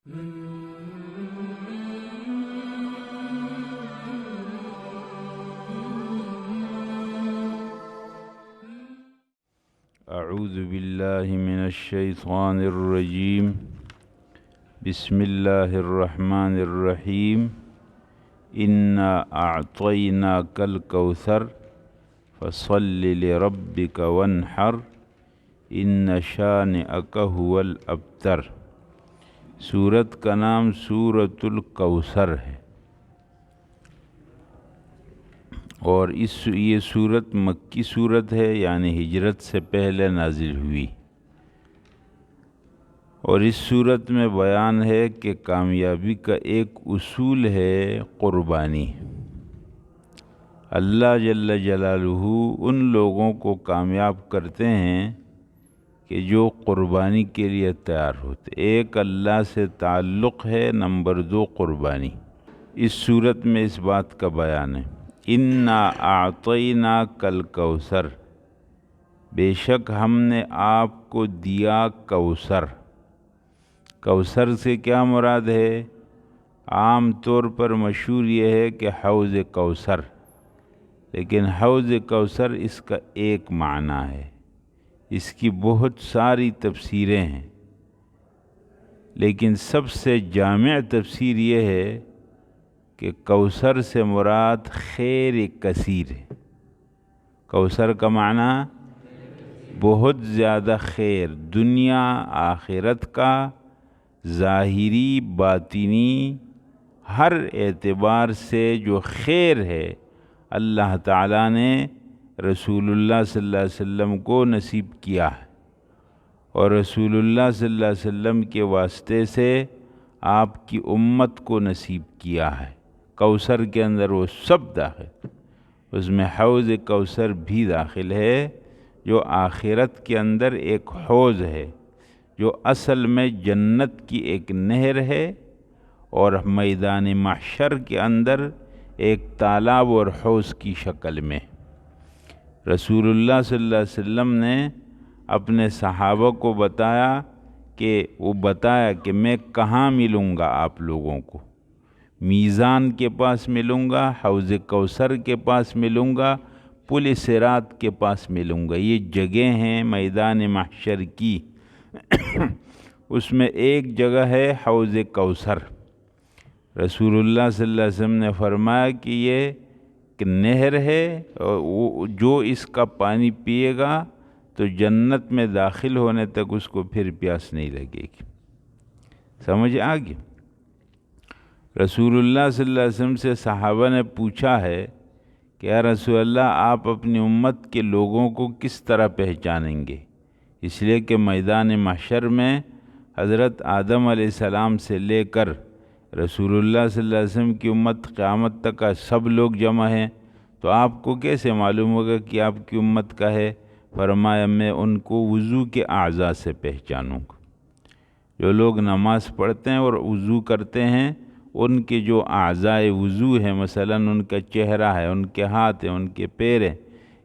اعوذ باللہ من الشیطان الرجیم بسم اللہ الرحمن الرحیم انا اعطیناک الکوثر فصل لربک وانحر ان شانئک هو الابتر۔ سورت کا نام سورۃ الکوثر ہے، اور یہ سورت مکی سورت ہے، یعنی ہجرت سے پہلے نازل ہوئی، اور اس سورت میں بیان ہے کہ کامیابی کا ایک اصول ہے قربانی۔ اللہ جل جلالہ ان لوگوں کو کامیاب کرتے ہیں کہ جو قربانی کے لیے تیار ہوتے۔ ایک اللہ سے تعلق ہے، نمبر 2 قربانی۔ اس صورت میں اس بات کا بیان ہے، انا اعطیناک الکوثر، بے شک ہم نے آپ کو دیا کوثر۔ کوثر سے کیا مراد ہے؟ عام طور پر مشہور یہ ہے کہ حوض کوثر، لیکن حوض کوثر اس کا ایک معنی ہے، اس کی بہت ساری تفسیریں ہیں، لیکن سب سے جامع تفسیر یہ ہے کہ کوثر سے مراد خیر کثیر ہے۔ کوثر کا معنی بہت زیادہ خیر، دنیا آخرت کا، ظاہری باطنی ہر اعتبار سے جو خیر ہے، اللہ تعالیٰ نے رسول اللہ صلی اللہ علیہ وسلم کو نصیب کیا ہے، اور رسول اللہ صلی اللہ علیہ وسلم کے واسطے سے آپ کی امت کو نصیب کیا ہے۔ کوثر کے اندر وہ سب داخل، اس میں حوض کوثر بھی داخل ہے، جو آخرت کے اندر ایک حوض ہے، جو اصل میں جنت کی ایک نہر ہے، اور میدان محشر کے اندر ایک تالاب اور حوض کی شکل میں۔ رسول اللہ صلی اللہ علیہ وسلم نے اپنے صحابہ کو بتایا کہ میں کہاں ملوں گا آپ لوگوں کو، میزان کے پاس ملوں گا، حوض کوثر کے پاس ملوں گا، پل صراط کے پاس ملوں گا۔ یہ جگہ ہیں میدان محشر کی، اس میں ایک جگہ ہے حوض کوثر۔ رسول اللہ صلی اللہ علیہ وسلم نے فرمایا کہ یہ ایک نہر ہے، اور جو اس کا پانی پیے گا تو جنت میں داخل ہونے تک اس کو پھر پیاس نہیں لگے گی۔ سمجھ آ گئی؟ رسول اللہ صلی اللہ علیہ وسلم سے صحابہ نے پوچھا ہے کہ یا رسول اللہ، آپ اپنی امت کے لوگوں کو کس طرح پہچانیں گے؟ اس لیے کہ میدان محشر میں حضرت آدم علیہ السلام سے لے کر رسول اللہ صلی اللہ علیہ وسلم کی امت قیامت تک کا سب لوگ جمع ہیں، تو آپ کو کیسے معلوم ہوگا کہ آپ کی امت کا ہے؟ فرمایا میں ان کو وضو کے اعضاء سے پہچانوں گا۔ جو لوگ نماز پڑھتے ہیں اور وضو کرتے ہیں، ان کے جو اعضاء وضو ہیں، مثلا ان کا چہرہ ہے، ان کے ہاتھ ہیں، ان کے پیر ہیں،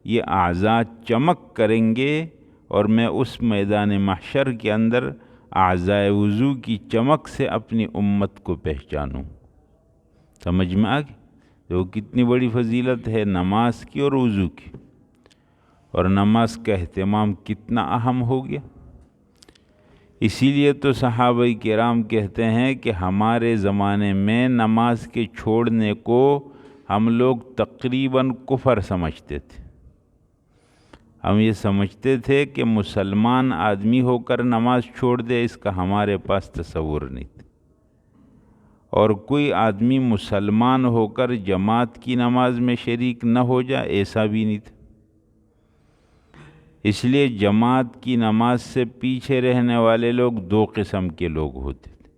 یہ اعضاء چمک کریں گے، اور میں اس میدان محشر کے اندر اعضاء وضو کی چمک سے اپنی امت کو پہچانوں۔ سمجھ میں آ گئی؟ تو کتنی بڑی فضیلت ہے نماز کی اور وضو کی، اور نماز کا اہتمام کتنا اہم ہو گیا۔ اسی لیے تو صحابہ کرام کہتے ہیں کہ ہمارے زمانے میں نماز کے چھوڑنے کو ہم لوگ تقریباً کفر سمجھتے تھے۔ ہم یہ سمجھتے تھے کہ مسلمان آدمی ہو کر نماز چھوڑ دے، اس کا ہمارے پاس تصور نہیں تھا، اور کوئی آدمی مسلمان ہو کر جماعت کی نماز میں شریک نہ ہو جائے، ایسا بھی نہیں تھا۔ اس لیے جماعت کی نماز سے پیچھے رہنے والے لوگ 2 قسم کے لوگ ہوتے تھے،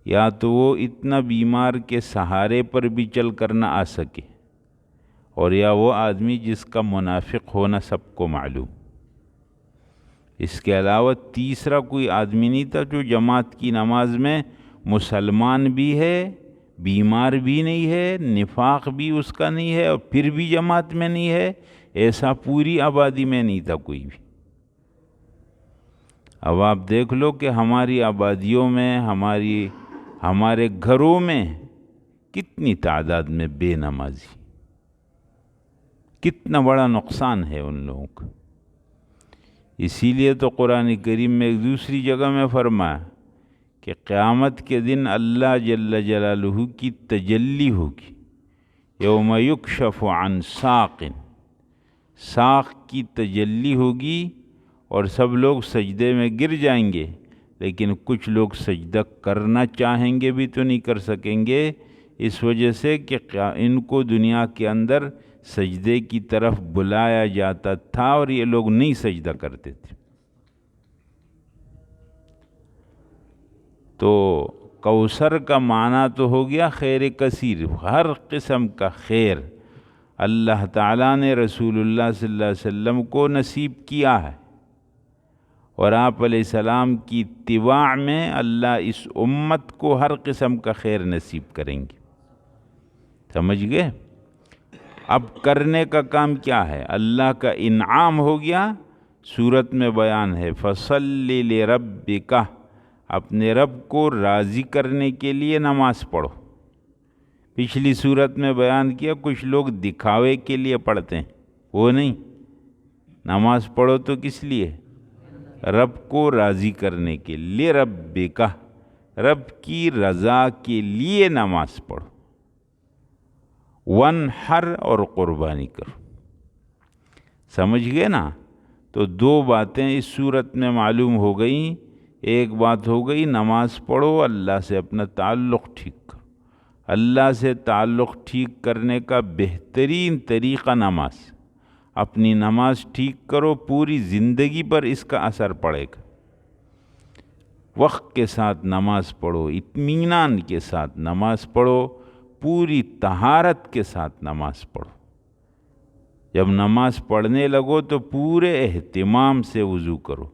یا تو وہ اتنا بیمار کہ سہارے پر بھی چل کر نہ آ سکے، اور یا وہ آدمی جس کا منافق ہونا سب کو معلوم۔ اس کے علاوہ تیسرا کوئی آدمی نہیں تھا جو جماعت کی نماز میں مسلمان بھی ہے، بیمار بھی نہیں ہے، نفاق بھی اس کا نہیں ہے، اور پھر بھی جماعت میں نہیں ہے، ایسا پوری آبادی میں نہیں تھا کوئی بھی۔ اب آپ دیکھ لو کہ ہماری آبادیوں میں، ہمارے گھروں میں کتنی تعداد میں بے نمازی، کتنا بڑا نقصان ہے ان لوگوں کا۔ اسی لیے تو قرآن کریم میں ایک دوسری جگہ میں فرمایا کہ قیامت کے دن اللہ جل جلالہ کی تجلی ہوگی، یوم یکشف عن ساق، ساق کی تجلی ہوگی اور سب لوگ سجدے میں گر جائیں گے، لیکن کچھ لوگ سجدہ کرنا چاہیں گے بھی تو نہیں کر سکیں گے، اس وجہ سے کہ ان کو دنیا کے اندر سجدے کی طرف بلایا جاتا تھا اور یہ لوگ نہیں سجدہ کرتے تھے۔ تو کوثر کا معنی تو ہو گیا خیر کثیر، ہر قسم کا خیر اللہ تعالیٰ نے رسول اللہ صلی اللہ علیہ وسلم کو نصیب کیا ہے، اور آپ علیہ السلام کی اتباع میں اللہ اس امت کو ہر قسم کا خیر نصیب کریں گے۔ سمجھ گئے؟ اب کرنے کا کام کیا ہے؟ اللہ کا انعام ہو گیا، سورت میں بیان ہے فَصَلِّ لِرَبِّكَ، اپنے رب کو راضی کرنے کے لیے نماز پڑھو۔ پچھلی صورت میں بیان کیا کچھ لوگ دکھاوے کے لیے پڑھتے ہیں، وہ نہیں، نماز پڑھو تو کس لیے؟ رب کو راضی کرنے کے لیے، ربک، رب کی رضا کے لیے نماز پڑھو۔ وانحر، اور قربانی کرو۔ سمجھ گئے نا؟ تو دو باتیں اس صورت میں معلوم ہو گئیں۔ ایک بات ہو گئی نماز پڑھو، اللہ سے اپنا تعلق ٹھیک کرو۔ اللہ سے تعلق ٹھیک کرنے کا بہترین طریقہ نماز۔ اپنی نماز ٹھیک کرو، پوری زندگی پر اس کا اثر پڑے گا۔ وقت کے ساتھ نماز پڑھو، اطمینان کے ساتھ نماز پڑھو، پوری طہارت کے ساتھ نماز پڑھو۔ جب نماز پڑھنے لگو تو پورے اہتمام سے وضو کرو،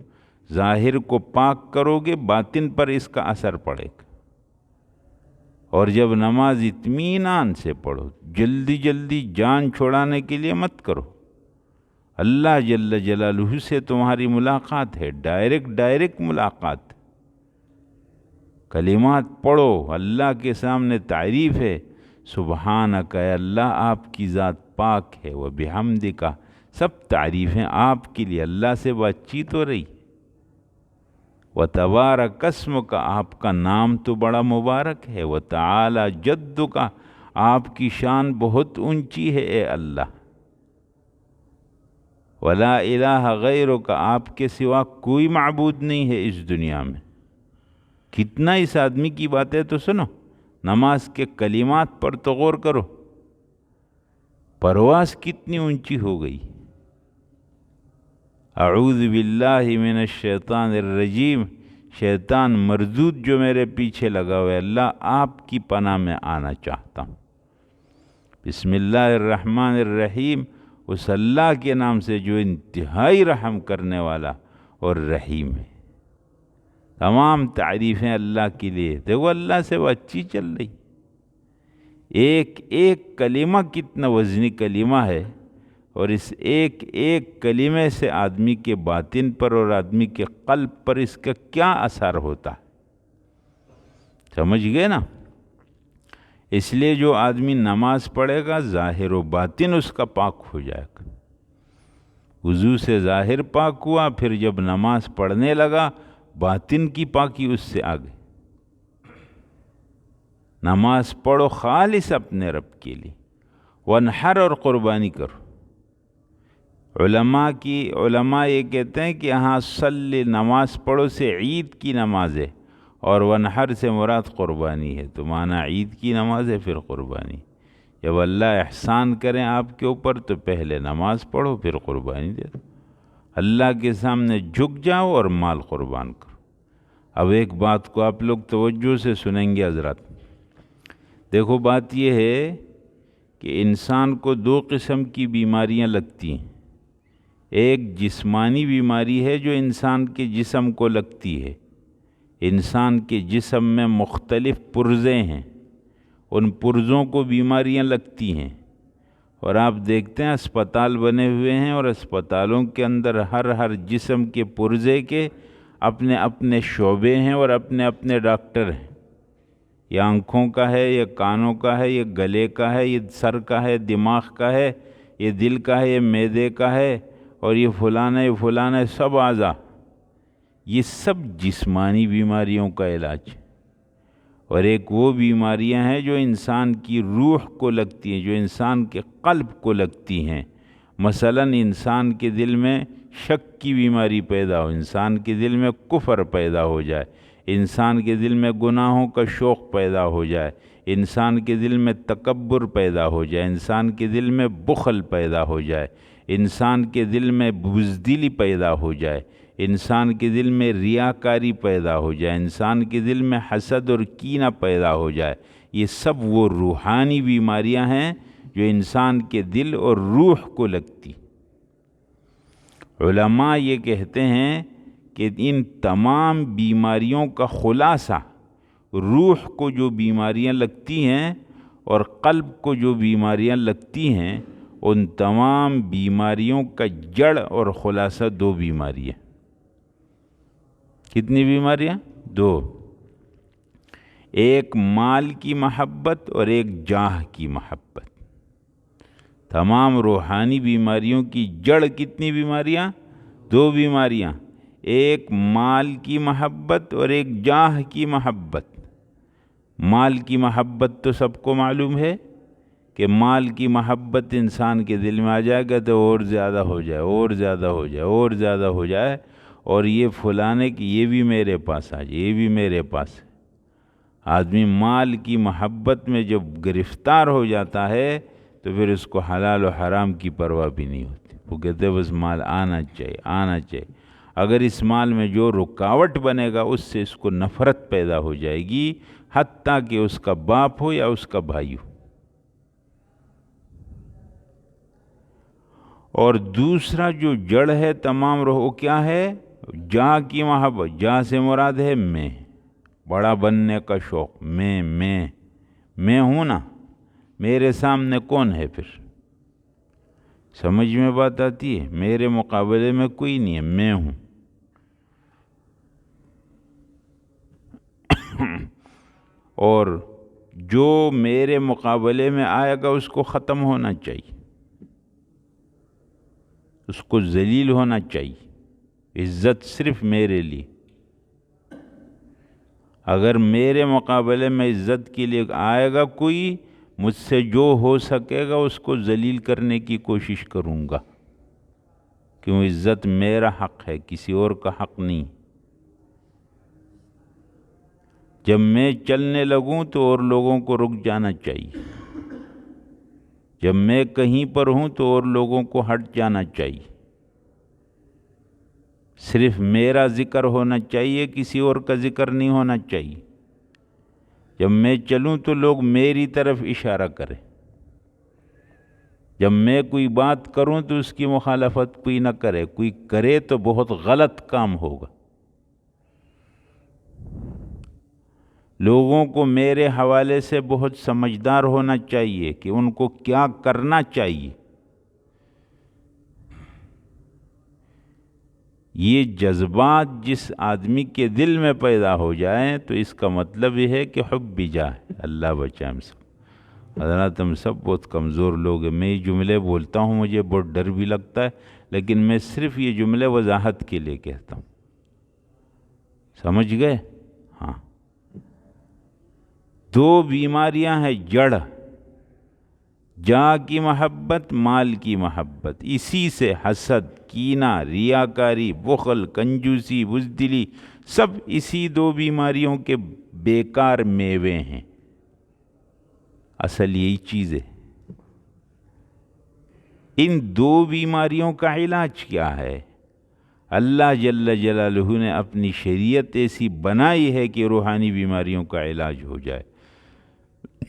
ظاہر کو پاک کرو گے، باطن پر اس کا اثر پڑے گا۔ اور جب نماز اطمینان سے پڑھو، جلدی جلدی جان چھوڑانے کے لیے مت کرو۔ اللہ جل جلالہ سے تمہاری ملاقات ہے، ڈائریکٹ ملاقات۔ کلمات پڑھو، اللہ کے سامنے تعریف ہے، سبحانک، اے اللہ آپ کی ذات پاک ہے، وبحمدک، سب تعریفیں آپ کے لیے، اللہ سے بات چیت ہو رہی۔ وتبارک اسمک، آپ کا نام تو بڑا مبارک ہے، وتعالی جدک، آپ کی شان بہت اونچی ہے اے اللہ۔ ولا الہ غیرک، آپ کے سوا کوئی معبود نہیں ہے اس دنیا میں۔ کتنا اس آدمی کی باتیں تو سنو، نماز کے کلمات پر تو غور کرو، پرواز کتنی اونچی ہو گئی۔ اعوذ باللہ من الشیطان الرجیم، شیطان مردود جو میرے پیچھے لگا ہوا ہے، اللہ آپ کی پناہ میں آنا چاہتا ہوں۔ بسم اللہ الرحمن الرحیم، اس اللہ کے نام سے جو انتہائی رحم کرنے والا اور رحیم ہے۔ تمام تعریفیں اللہ کے لیے۔ دیکھو اللہ سے وہ اچھی چل رہی، ایک ایک کلمہ کتنا وزنی کلمہ ہے، اور اس ایک ایک کلمے سے آدمی کے باطن پر اور آدمی کے قلب پر اس کا کیا اثر ہوتا ہے۔ سمجھ گئے نا؟ اس لیے جو آدمی نماز پڑھے گا، ظاہر و باطن اس کا پاک ہو جائے گا۔ وضو سے ظاہر پاک ہوا، پھر جب نماز پڑھنے لگا باطن کی پاکی اس سے آ گئی۔ نماز پڑھو خالص اپنے رب کے لیے، وانحر، اور قربانی کرو۔ علماء یہ کہتے ہیں کہ یہاں صلی، نماز پڑھو سے عید کی نماز ہے، اور وانحر سے مراد قربانی ہے، تو معنی عید کی نماز ہے پھر قربانی۔ جب اللہ احسان کریں آپ کے اوپر تو پہلے نماز پڑھو پھر قربانی دے دو، اللہ کے سامنے جھک جاؤ اور مال قربان کرو۔ اب ایک بات کو آپ لوگ توجہ سے سنیں گے حضرات۔ دیکھو بات یہ ہے کہ انسان کو دو قسم کی بیماریاں لگتی ہیں۔ ایک جسمانی بیماری ہے جو انسان کے جسم کو لگتی ہے۔ انسان کے جسم میں مختلف پرزے ہیں، ان پرزوں کو بیماریاں لگتی ہیں، اور آپ دیکھتے ہیں اسپتال بنے ہوئے ہیں، اور اسپتالوں کے اندر ہر جسم کے پرزے کے اپنے اپنے شعبے ہیں اور اپنے اپنے ڈاکٹر ہیں. یہ آنکھوں کا ہے، یہ کانوں کا ہے، یہ گلے کا ہے، یہ سر کا ہے، دماغ کا ہے، یہ دل کا ہے، یہ معدے کا ہے، اور یہ فلانا یہ فلانا، سب اعضاء. یہ سب جسمانی بیماریوں کا علاج ہے. اور ایک وہ بیماریاں ہیں جو انسان کی روح کو لگتی ہیں، جو انسان کے قلب کو لگتی ہیں. مثلاً انسان کے دل میں شک کی بیماری پیدا ہو، انسان کے دل میں کفر پیدا ہو جائے، انسان کے دل میں گناہوں کا شوق پیدا ہو جائے، انسان کے دل میں تکبر پیدا ہو جائے، انسان کے دل میں بخل پیدا ہو جائے، انسان کے دل میں بزدلی پیدا ہو جائے، انسان کے دل میں ریاکاری پیدا ہو جائے، انسان کے دل میں حسد اور کینہ پیدا ہو جائے. یہ سب وہ روحانی بیماریاں ہیں جو انسان کے دل اور روح کو لگتی. علماء یہ کہتے ہیں کہ ان تمام بیماریوں کا خلاصہ، روح کو جو بیماریاں لگتی ہیں اور قلب کو جو بیماریاں لگتی ہیں، ان تمام بیماریوں کا جڑ اور خلاصہ دو بیماریاں. کتنی بیماریاں؟ دو. ایک مال کی محبت اور ایک جاہ کی محبت. تمام روحانی بیماریوں کی جڑ کتنی بیماریاں؟ دو بیماریاں. ایک مال کی محبت اور ایک جاہ کی محبت. مال کی محبت تو سب کو معلوم ہے کہ مال کی محبت انسان کے دل میں آ جائے گا تو اور زیادہ ہو جائے، اور زیادہ ہو جائے، اور زیادہ ہو جائے، اور یہ فلانے کی یہ بھی میرے پاس آ جائے، یہ بھی میرے پاس ہے. آدمی مال کی محبت میں جب گرفتار ہو جاتا ہے تو پھر اس کو حلال و حرام کی پرواہ بھی نہیں ہوتی. وہ کہتے ہیں بس مال آنا چاہیے، آنا چاہیے. اگر اس مال میں جو رکاوٹ بنے گا اس سے اس کو نفرت پیدا ہو جائے گی، حتیٰ کہ اس کا باپ ہو یا اس کا بھائی ہو. اور دوسرا جو جڑ ہے تمام روح کیا ہے؟ جاہ کی محبت. جاہ سے مراد ہے میں، بڑا بننے کا شوق. میں ہوں نا، میرے سامنے کون ہے؟ پھر سمجھ میں بات آتی ہے؟ میرے مقابلے میں کوئی نہیں ہے، میں ہوں. اور جو میرے مقابلے میں آئے گا اس کو ختم ہونا چاہیے، اس کو ذلیل ہونا چاہیے. عزت صرف میرے لیے. اگر میرے مقابلے میں عزت کے لیے آئے گا کوئی، مجھ سے جو ہو سکے گا اس کو ذلیل کرنے کی کوشش کروں گا، کیوں عزت میرا حق ہے، کسی اور کا حق نہیں. جب میں چلنے لگوں تو اور لوگوں کو رک جانا چاہیے. جب میں کہیں پر ہوں تو اور لوگوں کو ہٹ جانا چاہیے. صرف میرا ذکر ہونا چاہیے، کسی اور کا ذکر نہیں ہونا چاہیے. جب میں چلوں تو لوگ میری طرف اشارہ کریں. جب میں کوئی بات کروں تو اس کی مخالفت کوئی نہ کرے، کوئی کرے تو بہت غلط کام ہوگا. لوگوں کو میرے حوالے سے بہت سمجھدار ہونا چاہیے کہ ان کو کیا کرنا چاہیے. یہ جذبات جس آدمی کے دل میں پیدا ہو جائیں تو اس کا مطلب یہ ہے کہ حب جاہ. اللہ بچائے ہم سب. حضرات ہم سب بہت کمزور لوگ ہیں. میں یہ جملے بولتا ہوں مجھے بہت ڈر بھی لگتا ہے، لیکن میں صرف یہ جملے وضاحت کے لیے کہتا ہوں. سمجھ گئے؟ ہاں. دو بیماریاں ہیں جڑ، جاہ کی محبت، مال کی محبت. اسی سے حسد، کینہ، ریاکاری، بخل، کنجوسی، بزدلی، سب اسی دو بیماریوں کے بیکار میوے ہیں. اصل یہی چیز ہے. ان دو بیماریوں کا علاج کیا ہے؟ اللہ جل جلالہ نے اپنی شریعت ایسی بنائی ہے کہ روحانی بیماریوں کا علاج ہو جائے.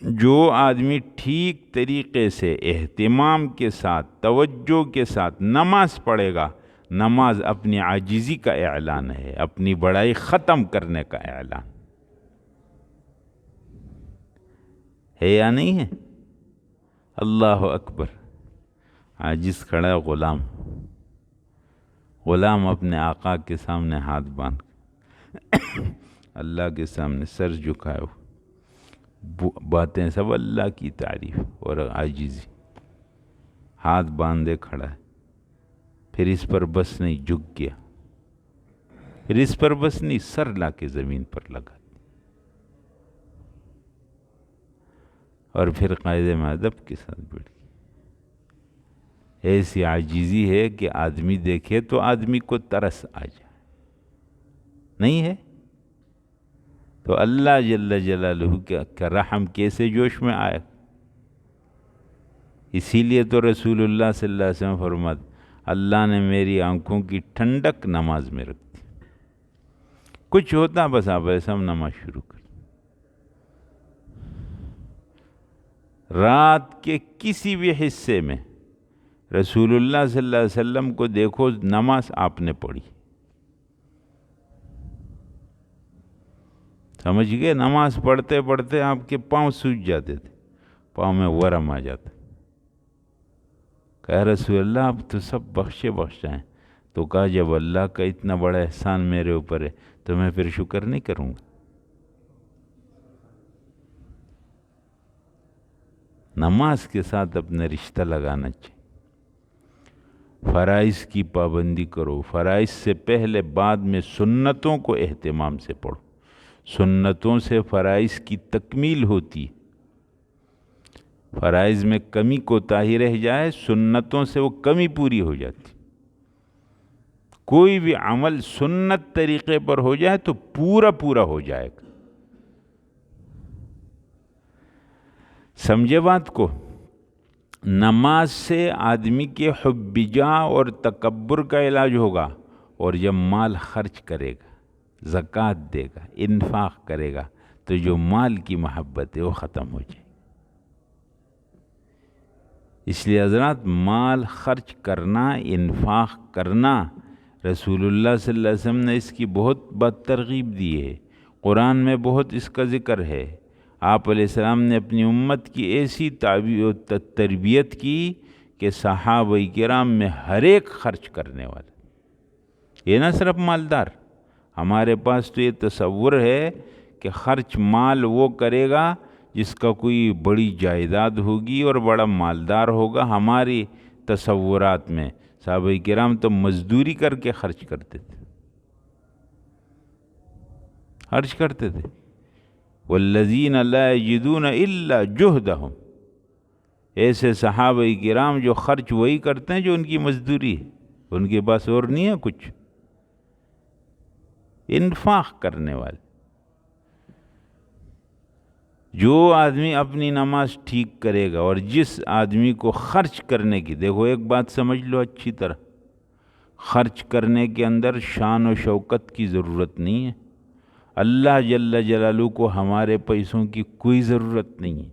جو آدمی ٹھیک طریقے سے اہتمام کے ساتھ، توجہ کے ساتھ نماز پڑھے گا، نماز اپنی عاجزی کا اعلان ہے، اپنی بڑائی ختم کرنے کا اعلان ہے یا نہیں ہے؟ اللہ اکبر. عاجز کھڑا ہے غلام، غلام اپنے آقا کے سامنے ہاتھ باندھ. اللہ کے سامنے سر جھکائے ہو، باتیں سب اللہ کی تعریف اور عاجزی، ہاتھ باندھے کھڑا ہے، پھر اس پر بس نہیں جھک گیا، پھر اس پر بس نہیں سر لا کے زمین پر لگا، اور پھر قاعدے میں ادب کے ساتھ بیٹھ گیا۔ ایسی عاجزی ہے کہ آدمی دیکھے تو آدمی کو ترس آ جائے، نہیں ہے تو اللہ جل جلالہ کا رحم کیسے جوش میں آئے۔ اسی لیے تو رسول اللہ صلی اللہ علیہ وسلم فرماتے اللہ نے میری آنکھوں کی ٹھنڈک نماز میں رکھ دی، کچھ ہوتا بس آپ ایسا نماز شروع کر، رات کے کسی بھی حصے میں رسول اللہ صلی اللہ علیہ وسلم کو دیکھو نماز آپ نے پڑھی، سمجھ گئے؟ نماز پڑھتے پڑھتے آپ کے پاؤں سوج جاتے تھے، پاؤں میں ورم آ جاتا، کہا رسول اللہ آپ تو سب بخشے ہیں، تو کہا جب اللہ کا اتنا بڑا احسان میرے اوپر ہے تو میں پھر شکر نہیں کروں گا؟ نماز کے ساتھ اپنا رشتہ لگانا چاہیے، فرائض کی پابندی کرو، فرائض سے پہلے بعد میں سنتوں کو اہتمام سے پڑھو، سنتوں سے فرائض کی تکمیل ہوتی ہے، فرائض میں کمی کوتاہی رہ جائے سنتوں سے وہ کمی پوری ہو جاتی، کوئی بھی عمل سنت طریقے پر ہو جائے تو پورا ہو جائے گا۔ سمجھے بات کو؟ نماز سے آدمی کے حب جاہ اور تکبر کا علاج ہوگا، اور جب مال خرچ کرے گا، زکوٰۃ دے گا، انفاق کرے گا تو جو مال کی محبت ہے وہ ختم ہو جائے گی۔ اس لیے حضرات مال خرچ کرنا، انفاق کرنا، رسول اللہ صلی اللہ علیہ وسلم نے اس کی بہت ترغیب دی ہے، قرآن میں بہت اس کا ذکر ہے۔ آپ علیہ السلام نے اپنی امت کی ایسی تربیت کی کہ صحابہ کرام میں ہر ایک خرچ کرنے والا، یہ نہ صرف مالدار، ہمارے پاس تو یہ تصور ہے کہ خرچ مال وہ کرے گا جس کا کوئی بڑی جائیداد ہوگی اور بڑا مالدار ہوگا۔ ہماری تصورات میں صحابہ کرام تو مزدوری کر کے خرچ کرتے تھے، والذین لا یجدون الا جہدہم، ایسے صحابہ کرام جو خرچ وہی کرتے ہیں جو ان کی مزدوری ہے، ان کے پاس اور نہیں ہے کچھ، انفاق کرنے والے۔ جو آدمی اپنی نماز ٹھیک کرے گا اور جس آدمی کو خرچ کرنے کی، دیکھو ایک بات سمجھ لو اچھی طرح، خرچ کرنے کے اندر شان و شوکت کی ضرورت نہیں ہے، اللہ جل جلالہ کو ہمارے پیسوں کی کوئی ضرورت نہیں ہے۔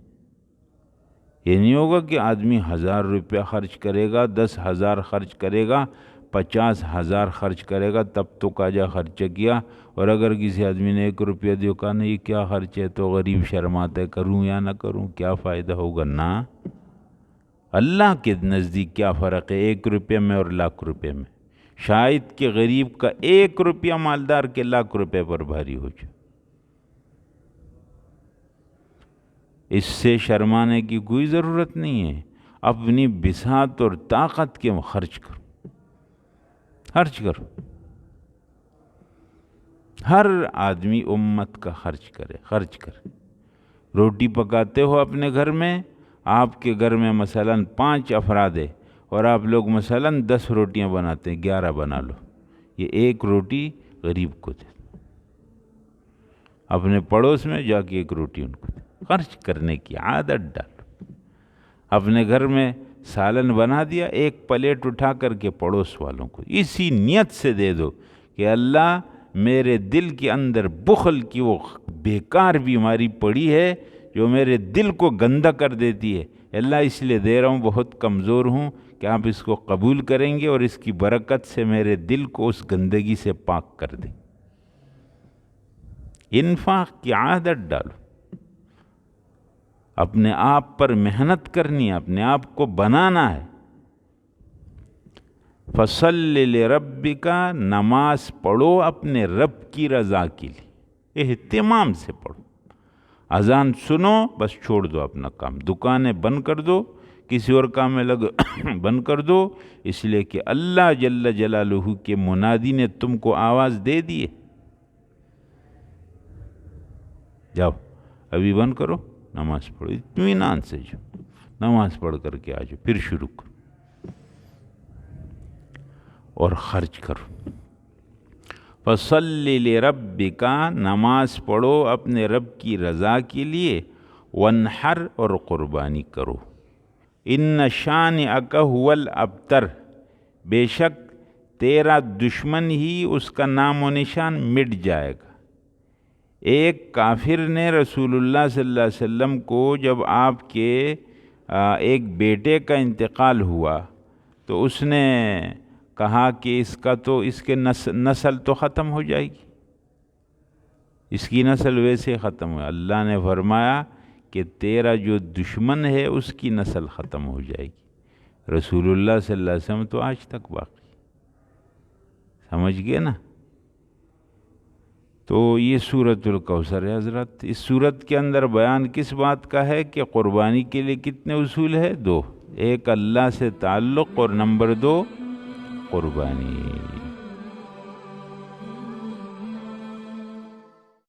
یہ نہیں ہوگا کہ آدمی 1000 روپیہ خرچ کرے گا، 10,000 خرچ کرے گا، 50,000 خرچ کرے گا تب تو کاجا خرچہ کیا، اور اگر کسی آدمی نے 1 روپیہ دیو کہا نہیں کیا خرچ ہے تو غریب شرماتا ہے، کروں یا نہ کروں، کیا فائدہ ہوگا؟ نہ، اللہ کے نزدیک کیا فرق ہے 1 روپے میں اور 1,00,000 روپے میں؟ شاید کہ غریب کا 1 روپیہ مالدار کے 1,00,000 روپے پر بھاری ہو جائے، اس سے شرمانے کی کوئی ضرورت نہیں ہے، اپنی بساط اور طاقت کے خرچ کرو، ہر آدمی امت کا خرچ کرے۔ روٹی پکاتے ہو اپنے گھر میں، آپ کے گھر میں مثلاً 5 افراد ہے اور آپ لوگ مثلاً 10 روٹیاں بناتے ہیں، 11 بنا لو، یہ 1 روٹی غریب کو دے، اپنے پڑوس میں جا کے 1 روٹی ان کو دے، خرچ کرنے کی عادت ڈالو۔ اپنے گھر میں سالن بنا دیا، 1 پلیٹ اٹھا کر کے پڑوس والوں کو اسی نیت سے دے دو کہ اللہ میرے دل کے اندر بخل کی وہ بیکار بیماری پڑی ہے جو میرے دل کو گندا کر دیتی ہے، اللہ اس لیے دے رہا ہوں، بہت کمزور ہوں، کہ آپ اس کو قبول کریں گے اور اس کی برکت سے میرے دل کو اس گندگی سے پاک کر دیں۔ انفاق کی عادت ڈالو، اپنے آپ پر محنت کرنی ہے، اپنے آپ کو بنانا ہے۔ فصل لربک، نماز پڑھو اپنے رب کی رضا کے لیے، اہتمام سے پڑھو۔ اذان سنو بس چھوڑ دو اپنا کام، دکانیں بند کر دو، کسی اور کام میں لگ بند کر دو، اس لیے کہ اللہ جل جلالہ کے منادی نے تم کو آواز دے دی ہے۔ جاؤ ابھی بند کرو، نماز پڑھو، اطمینان سے جو نماز پڑھ کر کے آ جاؤ، پھر شروع کرو اور خرچ کرو۔ فَصَلِّ لِرَبِّكَ، نماز پڑھو اپنے رب کی رضا کے لیے، وَانْحَرْ، اور قربانی کرو۔ إِنَّ شَانِئَكَ هُوَ الْأَبْتَرُ، بے شک تیرا دشمن ہی اس کا نام و نشان مٹ جائے گا۔ ایک کافر نے رسول اللہ صلی اللہ علیہ وسلم کو جب آپ کے ایک بیٹے کا انتقال ہوا تو اس نے کہا کہ اس کے نسل تو ختم ہو جائے گی، اس کی نسل ویسے ختم ہو۔ اللہ نے فرمایا کہ تیرا جو دشمن ہے اس کی نسل ختم ہو جائے گی۔ رسول اللہ صلی اللہ علیہ وسلم تو آج تک باقی، سمجھ گئے نا؟ تو یہ سورۃ الکوثر ہے حضرت۔ اس سورت کے اندر بیان کس بات کا ہے کہ قربانی کے لیے کتنے اصول ہے؟ 2، ایک اللہ سے تعلق، اور نمبر 2 قربانی۔